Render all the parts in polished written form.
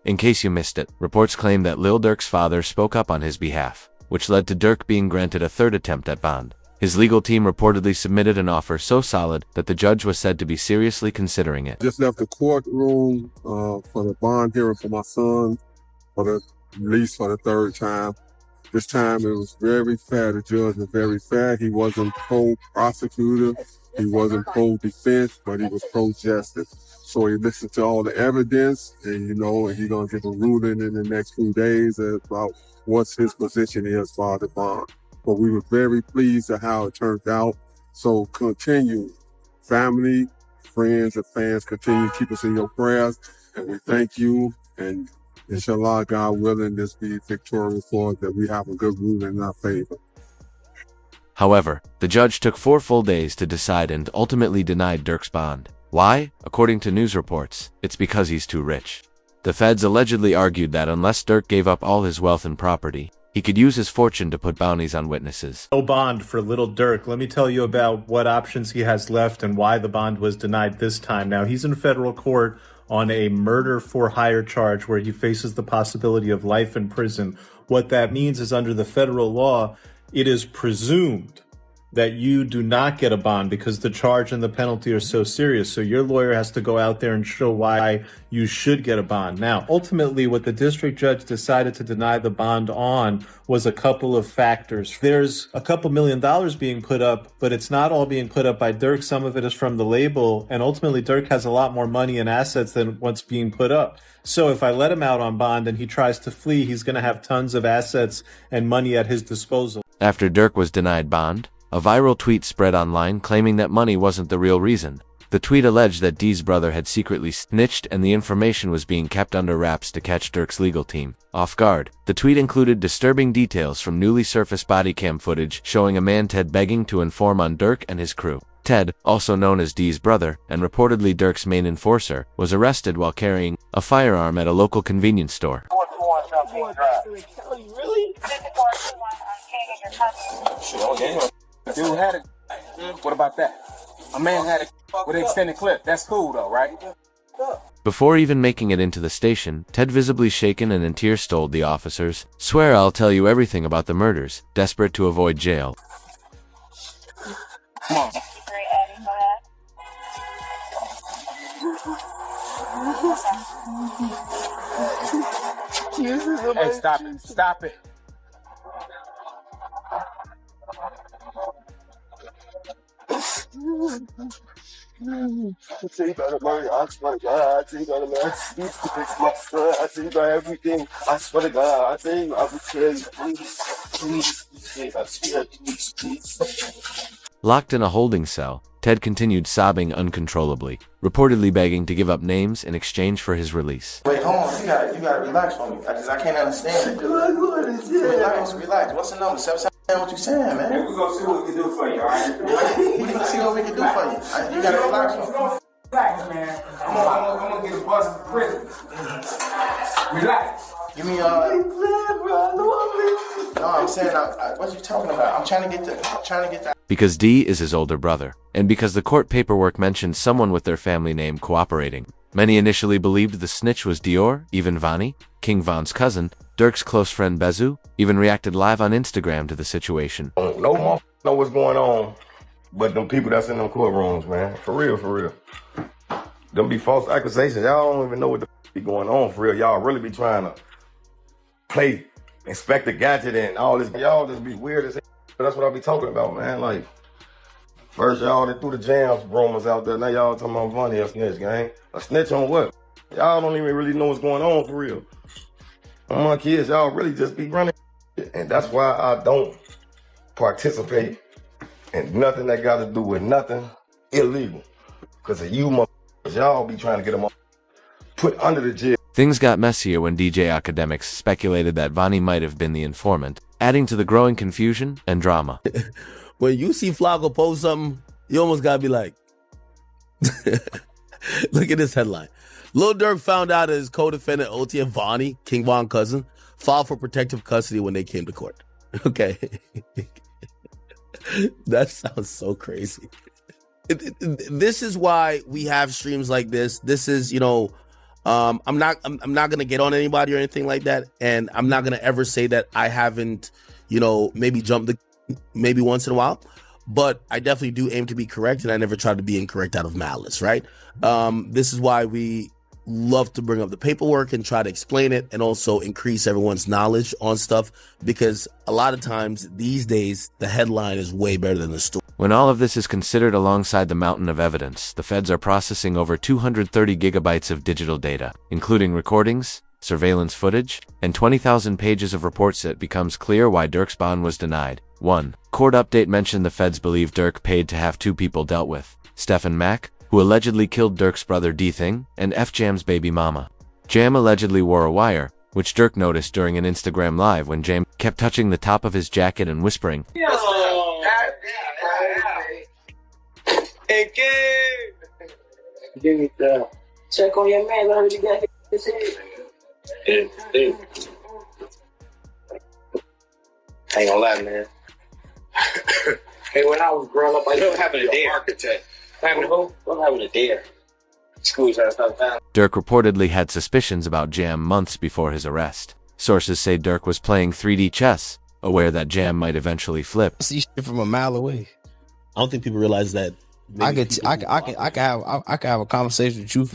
In case you missed it, reports claim that Lil Durk's father spoke up on his behalf, which led to Durk being granted a third attempt at bond. His legal team reportedly submitted an offer so solid that the judge was said to be seriously considering it. Just left the courtroom for the bond hearing for my son for the release for the third time. This time it was very fair. The judge was very fair. He wasn't pro-prosecutor. He wasn't pro-defense, but he was pro-justice. So he listened to all the evidence, and he's going to give a ruling in the next few days about what his position is for the bond. But we were very pleased at how it turned out. So continue, family, friends, and fans, continue to keep us in your prayers. And we thank you. And inshallah, God willing, this be victorious for us, that we have a good ruling in our favor. However, the judge took 4 full days to decide and ultimately denied Durk's bond. Why? According to news reports, it's because he's too rich. The feds allegedly argued that unless Durk gave up all his wealth and property, he could use his fortune to put bounties on witnesses. No bond for Lil Durk. Let me tell you about what options he has left and why the bond was denied this time. Now, he's in federal court on a murder for hire charge where he faces the possibility of life in prison. What that means is under the federal law, it is presumed that you do not get a bond because the charge and the penalty are so serious. So your lawyer has to go out there and show why you should get a bond. Now, ultimately, what the district judge decided to deny the bond on was a couple of factors. There's a couple $1 million being put up, but it's not all being put up by Durk. Some of it is from the label. And ultimately, Durk has a lot more money and assets than what's being put up. So if I let him out on bond and he tries to flee, he's going to have tons of assets and money at his disposal. After Durk was denied bond, a viral tweet spread online claiming that money wasn't the real reason. The tweet alleged that D's brother had secretly snitched and the information was being kept under wraps to catch Durk's legal team off guard. The tweet included disturbing details from newly surfaced body cam footage showing a man Ted begging to inform on Durk and his crew. Ted, also known as D's brother and reportedly Durk's main enforcer, was arrested while carrying a firearm at a local convenience store. Really? Dude had it. What about that? A man had it with an extended clip. That's cool though, right? Before even making it into the station, Ted, visibly shaken and in tears, told the officers, "Swear I'll tell you everything about the murders," desperate to avoid jail. Come on. Hey, stop it. Stop it. I swear to God, I think I'm gonna fix my son. I think about everything. I swear to God, I think I would tell you, please, I swear, please. Locked in a holding cell, Ted continued sobbing uncontrollably, reportedly begging to give up names in exchange for his release. Wait, hold on. You gotta relax for me. I can't understand it. Relax. What's the number? What you saying, man? We're gonna see what we can do for you, alright? We can see what we can do for you. You gotta relax for me. Relax, man. I'm gonna get a bus to prison. Relax. Give me No, I'm saying, what you talking about? I'm trying to get that. Because D is his older brother, and because the court paperwork mentioned someone with their family name cooperating. Many initially believed the snitch was Dior, even Vonnie, King Von's cousin. Durk's close friend Bezu even reacted live on Instagram to the situation. No motherfucker know what's going on, but them people that's in them courtrooms, man. For real. Them be false accusations. Y'all don't even know what the be going on for real. Y'all really be trying to play Inspector Gadget and all this. Y'all just be weird as hell. That's what I be talking about, man. Like, first y'all that threw the jams rumors out there. Now y'all talking about Vonnie a snitch, gang. A snitch on what? Y'all don't even really know what's going on for real. My kids, y'all really just be running. And that's why I don't participate in nothing that got to do with nothing illegal. Because of you motherfuckers, y'all be trying to get them put under the jail. Things got messier when DJ Academics speculated that Vonnie might have been the informant, adding to the growing confusion and drama. When you see Flacco post something, you almost gotta be like, look at this headline. Lil Durk found out his co-defendant OT and Vonnie, King Von cousin, filed for protective custody when they came to court. Okay. That sounds so crazy. This is why we have streams like this. This is, I'm not gonna get on anybody or anything like that, and I'm not gonna ever say that I haven't, maybe jumped maybe once in a while, but I definitely do aim to be correct, and I never try to be incorrect out of malice, right? This is why we love to bring up the paperwork and try to explain it, and also increase everyone's knowledge on stuff, because a lot of times these days the headline is way better than the story. When all of this is considered alongside the mountain of evidence, the feds are processing over 230 gigabytes of digital data, including recordings, surveillance footage, and 20,000 pages of reports. It becomes clear why Durk's bond was denied. 1. Court update mentioned the feds believe Durk paid to have two people dealt with: Stephen Mack, who allegedly killed Durk's brother D-Thing, and F Jam's baby mama. Jam allegedly wore a wire, which Durk noticed during an Instagram live when Jam kept touching the top of his jacket and whispering, Hey, kid! Give me that. Check on your man, let him get his head. Hey. I ain't gonna lie, man. Hey, when I was growing up, I was having a dare. Architect. Having who? I'm having a dare. School's trying to stop time. Durk reportedly had suspicions about Jam months before his arrest. Sources say Durk was playing 3D chess, aware that Jam might eventually flip. I see shit from a mile away. I don't think people realize that. I can have a conversation with you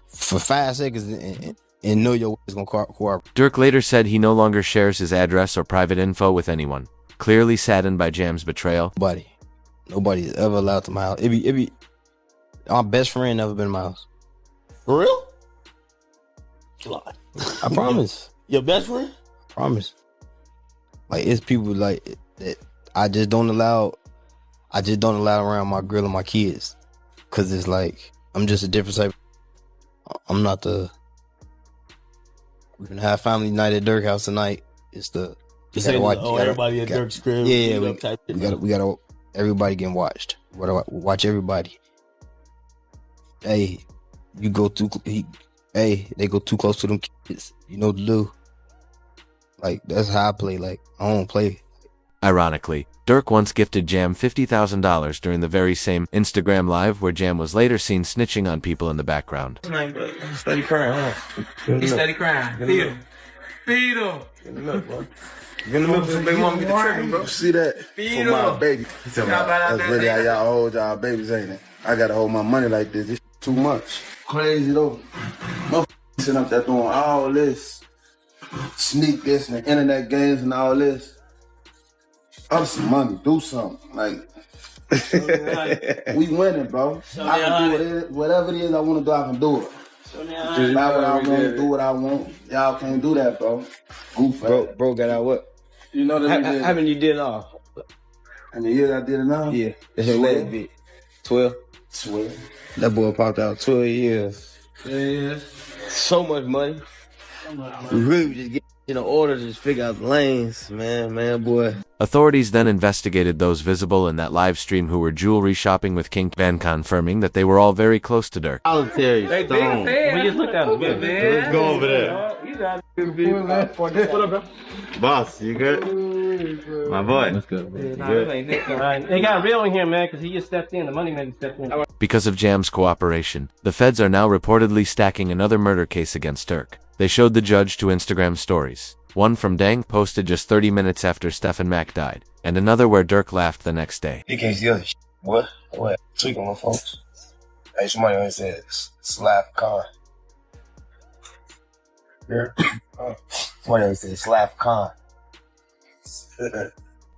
for 5 seconds and know your way is gonna cooperate. Durk later said he no longer shares his address or private info with anyone, clearly saddened by Jam's betrayal. Nobody is ever allowed to my house. It be my best friend never been in my house. For real? I promise. Your best friend? I promise. Like, it's people like that I just don't allow around my girl and my kids, cause it's like I'm just a different type. I'm not the. We're gonna have family night at Durk house tonight. It's the. Everybody at Durk's crib. Yeah, we gotta. Everybody getting watched. Watch everybody. Hey, they go too close to them kids. You know what to do. Like, that's how I play. Like, I don't play. Ironically, Durk once gifted Jam $50,000 during the very same Instagram live where Jam was later seen snitching on people in the background. Steady crying, huh? He's steady crying. Feed him. Get in the milk, bro. Get in the milk, baby mama get the tripping, bro. See that? Feed for my him. baby. That's really how y'all hold y'all babies, ain't it? I gotta hold my money like this. It's too much. Crazy though. Motherfuckers sitting up there doing all this. Sneak this and the internet games and all this. Up some money, do something. Like, we winning, bro. I can do whatever it is I want to do, I can do it. Just buy what I want, do what I want. Y'all can't do that, bro. Goof, bro got out what? You know that How many you did off? And the years I did it now? Yeah. That's your last bit. 12? 12. That boy popped out 12 years. Yeah. So much money. We really just get in order to just figure out the lanes, man, boy. Authorities then investigated those visible in that live stream who were jewelry shopping with King Van, confirming that they were all very close to Durk. Solitary stone. We just looked at him. Let's go over there. What up, bro? Boss, you good? My boy. That's good. They got real in here, man, because he just stepped in. The money man stepped in. Because of Jam's cooperation, the feds are now reportedly stacking another murder case against Durk. They showed the judge two Instagram stories. One from Dang, posted just 30 minutes after Stephen Mack died, and another where Durk laughed the next day. You can't see other shit. What? Tweaking my folks. Hey, somebody always said, slap Khan. Yeah. Somebody always said, slap Khan.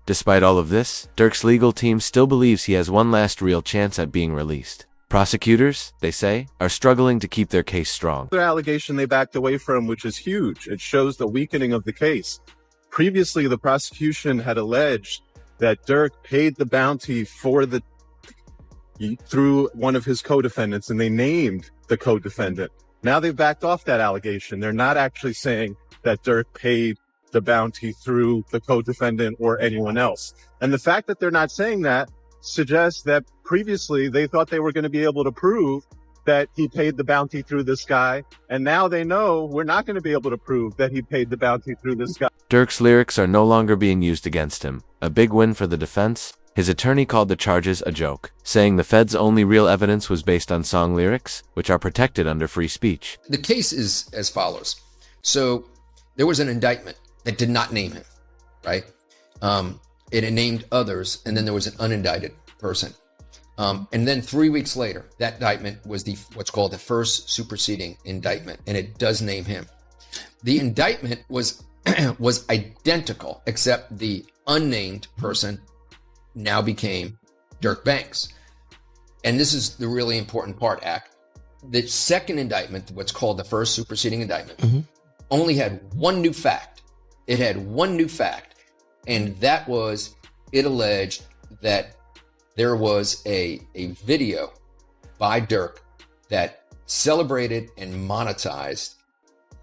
Despite all of this, Durk's legal team still believes he has one last real chance at being released. Prosecutors, they say, are struggling to keep their case strong. The allegation they backed away from, which is huge. It shows the weakening of the case. Previously, the prosecution had alleged that Durk paid the bounty for through one of his co-defendants, and they named the co-defendant. Now they've backed off that allegation. They're not actually saying that Durk paid the bounty through the co-defendant or anyone else. And the fact that they're not saying that suggests that previously they thought they were going to be able to prove that he paid the bounty through this guy. And now they know we're not going to be able to prove that he paid the bounty through this guy. Durk's lyrics are no longer being used against him. A big win for the defense, His attorney called the charges a joke, saying the Fed's only real evidence was based on song lyrics, which are protected under free speech. The case is as follows. So there was an indictment that did not name him, right? It named others, and then there was an unindicted person. And then 3 weeks later, that indictment was what's called the first superseding indictment, and it does name him. The indictment was identical, except the unnamed person now became Durk Banks. And this is the really important part, Ak. The second indictment, what's called the first superseding indictment, only had one new fact. It had one new fact, and that was it alleged that there was a video by Durk that celebrated and monetized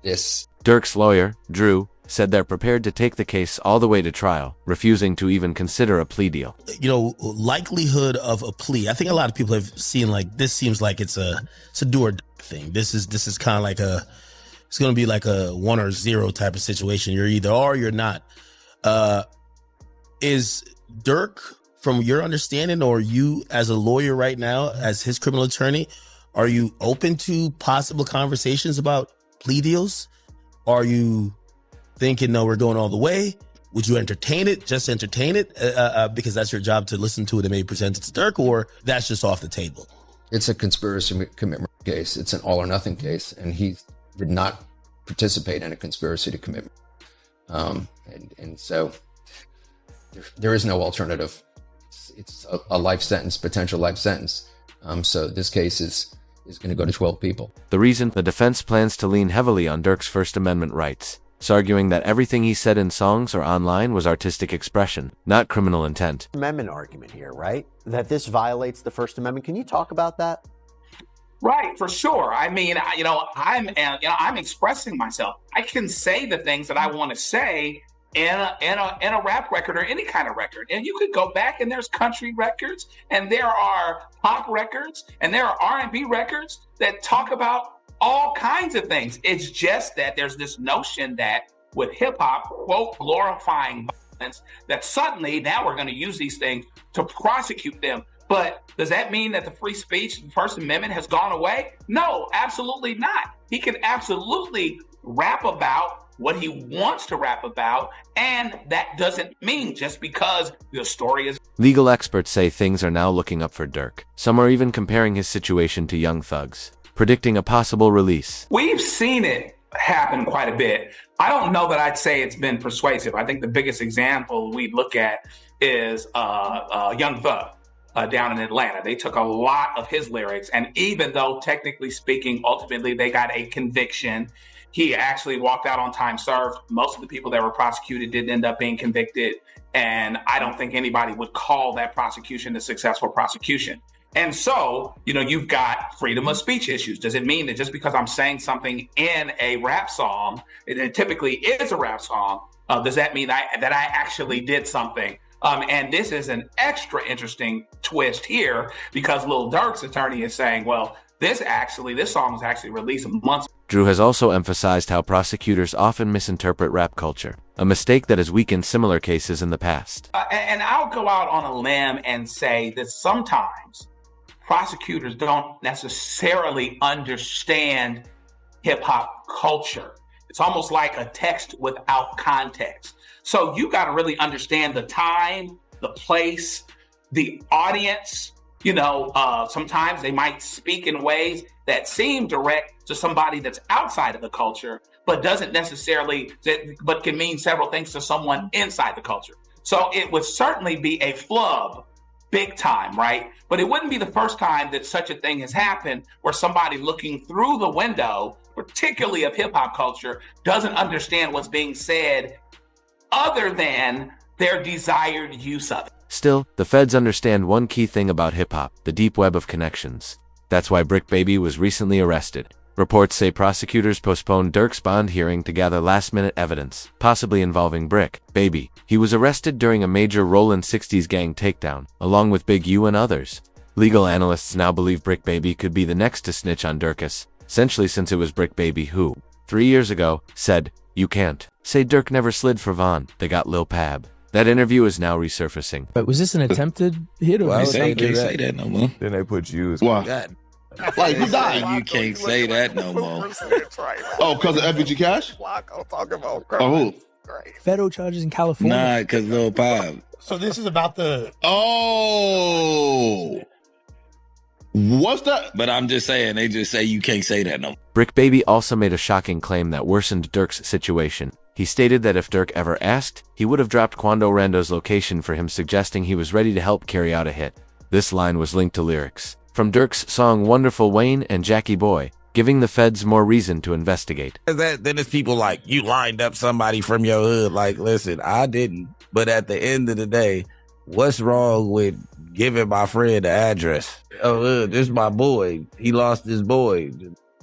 this. Durk's lawyer, Drew, said they're prepared to take the case all the way to trial, refusing to even consider a plea deal. You know, likelihood of a plea. I think a lot of people have seen like this seems like it's a do or die thing. This is kind of like it's going to be like a 1 or 0 type of situation. You're either are or you're not. Is Durk, from your understanding, or you as a lawyer right now, as his criminal attorney, are you open to possible conversations about plea deals? Are you thinking, no, we're going all the way? Would you entertain it, just entertain it, because that's your job to listen to it and maybe present it to Durk, or that's just off the table? It's a conspiracy commitment case. It's an all or nothing case, and he did not participate in a conspiracy to commit. And so there is no alternative. It's a life sentence, potential life sentence. So this case is going to go to 12 people. The reason the defense plans to lean heavily on Durk's First Amendment rights. It's arguing that everything he said in songs or online was artistic expression, not criminal intent. Amendment argument here, right? That this violates the First Amendment. Can you talk about that? Right, for sure. I mean, I'm expressing myself. I can say the things that I want to say in a rap record or any kind of record. And you could go back and there's country records and there are pop records and there are R&B records that talk about all kinds of things. It's just that there's this notion that with hip hop, quote, glorifying violence, that suddenly now we're going to use these things to prosecute them. But does that mean that the free speech, First Amendment has gone away? No, absolutely not. He can absolutely rap about what he wants to rap about, and that doesn't mean just because the story is... Legal experts say things are now looking up for Durk. Some are even comparing his situation to Young Thug's, predicting a possible release. We've seen it happen quite a bit. I don't know that I'd say it's been persuasive. I think the biggest example we look at is Young Thug down in Atlanta. They took a lot of his lyrics, and even though technically speaking, ultimately they got a conviction, he actually walked out on time served. Most of the people that were prosecuted didn't end up being convicted. And I don't think anybody would call that prosecution a successful prosecution. And so, you've got freedom of speech issues. Does it mean that just because I'm saying something in a rap song, it typically is a rap song, does that mean that I actually did something? And this is an extra interesting twist here because Lil Durk's attorney is saying, well, this song was actually released months. Drew has also emphasized how prosecutors often misinterpret rap culture, a mistake that has weakened similar cases in the past. And I'll go out on a limb and say that sometimes prosecutors don't necessarily understand hip hop culture. It's almost like a text without context. So you got to really understand the time, the place, the audience. Sometimes they might speak in ways that seem direct to somebody that's outside of the culture, but doesn't necessarily, but can mean several things to someone inside the culture. So it would certainly be a flub, big time, right? But it wouldn't be the first time that such a thing has happened where somebody looking through the window, particularly of hip hop culture, doesn't understand what's being said other than their desired use of it. Still, the feds understand one key thing about hip-hop, the deep web of connections. That's why Brick Baby was recently arrested. Reports say prosecutors postponed Durk's bond hearing to gather last-minute evidence, possibly involving Brick Baby. He was arrested during a major Rollin' 60s gang takedown, along with Big U and others. Legal analysts now believe Brick Baby could be the next to snitch on Durkus, essentially since it was Brick Baby who, 3 years ago, said, "You can't say Durk never slid for Von, they got Lil Pab." That interview is now resurfacing. But was this an attempted hit? Or Well, they can't say that no more. Then they put you as Why? God. Like, who died? You can't say that no more. Oh, because of FBG Cash? Oh, who? Federal charges in California. Nah, because Lil Pop. So this is about the... Oh. What's that? But I'm just saying, they just say you can't say that no more. Brick Baby also made a shocking claim that worsened Durk's situation. He stated that if Durk ever asked, he would have dropped Quando Rando's location for him, suggesting he was ready to help carry out a hit. This line was linked to lyrics from Durk's song Wonderful Wayne and Jackie Boy, giving the feds more reason to investigate. Then it's people like, you lined up somebody from your hood. Like, listen, I didn't. But at the end of the day, what's wrong with giving my friend the address? Oh, this is my boy. He lost his boy.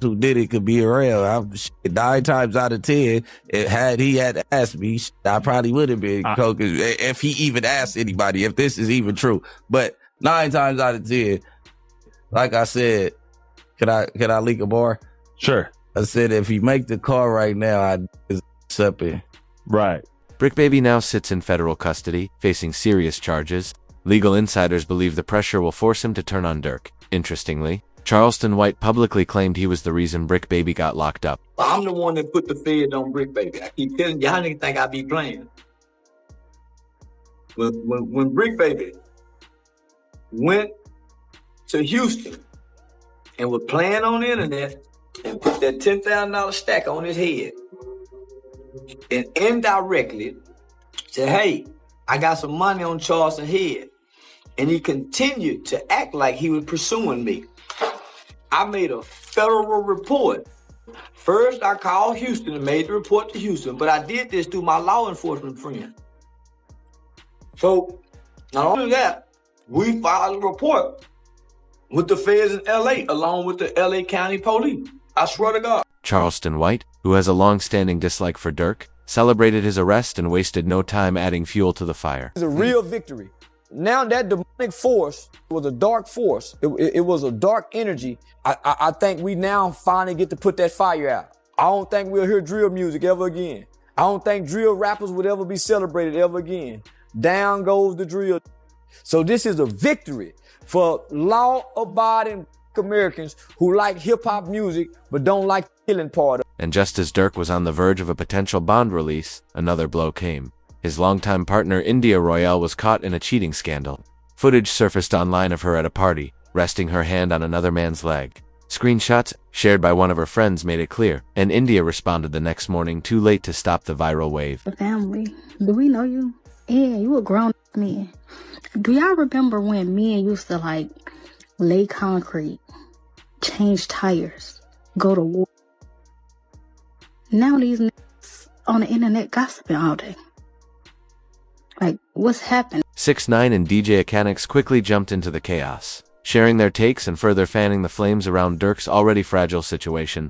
Who did it could be around. 9 times out of 10, had he had asked me, I probably would have been coke if he even asked anybody, if this is even true. But 9 times out of 10, like I said, can I leak a bar? Sure. I said if he make the call right now, I'd accept it. Right. Brick Baby now sits in federal custody, facing serious charges. Legal insiders believe the pressure will force him to turn on Durk. Interestingly, Charleston White publicly claimed he was the reason Brick Baby got locked up. I'm the one that put the fed on Brick Baby. I keep telling you, how niggas think I be playing? When Brick Baby went to Houston and was playing on the internet and put that $10,000 stack on his head and indirectly said, hey, I got some money on Charleston's head. And he continued to act like he was pursuing me. I made a federal report. First, I called Houston and made the report to Houston, but I did this through my law enforcement friend. So, not only that, we filed a report with the feds in LA, along with the LA County Police. I swear to God. Charleston White, who has a long-standing dislike for Durk, celebrated his arrest and wasted no time adding fuel to the fire. It's a real victory. Now that demonic force was a dark force. It was a dark energy. I think we now finally get to put that fire out. I don't think we'll hear drill music ever again. I don't think drill rappers would ever be celebrated ever again. Down goes the drill. So this is a victory for law-abiding Americans who like hip-hop music but don't like the killing part of it. And just as Durk was on the verge of a potential bond release, another blow came. His longtime partner India Royale was caught in a cheating scandal. Footage surfaced online of her at a party, resting her hand on another man's leg. Screenshots, shared by one of her friends, made it clear, and India responded the next morning too late to stop the viral wave. Family, do we know you? Yeah, you a grown man. Do y'all remember when men used to like lay concrete, change tires, go to war? Now these niggas on the internet gossiping all day. Like, what's happened? 6ix9ine and DJ Akanix quickly jumped into the chaos, sharing their takes and further fanning the flames around Durk's already fragile situation.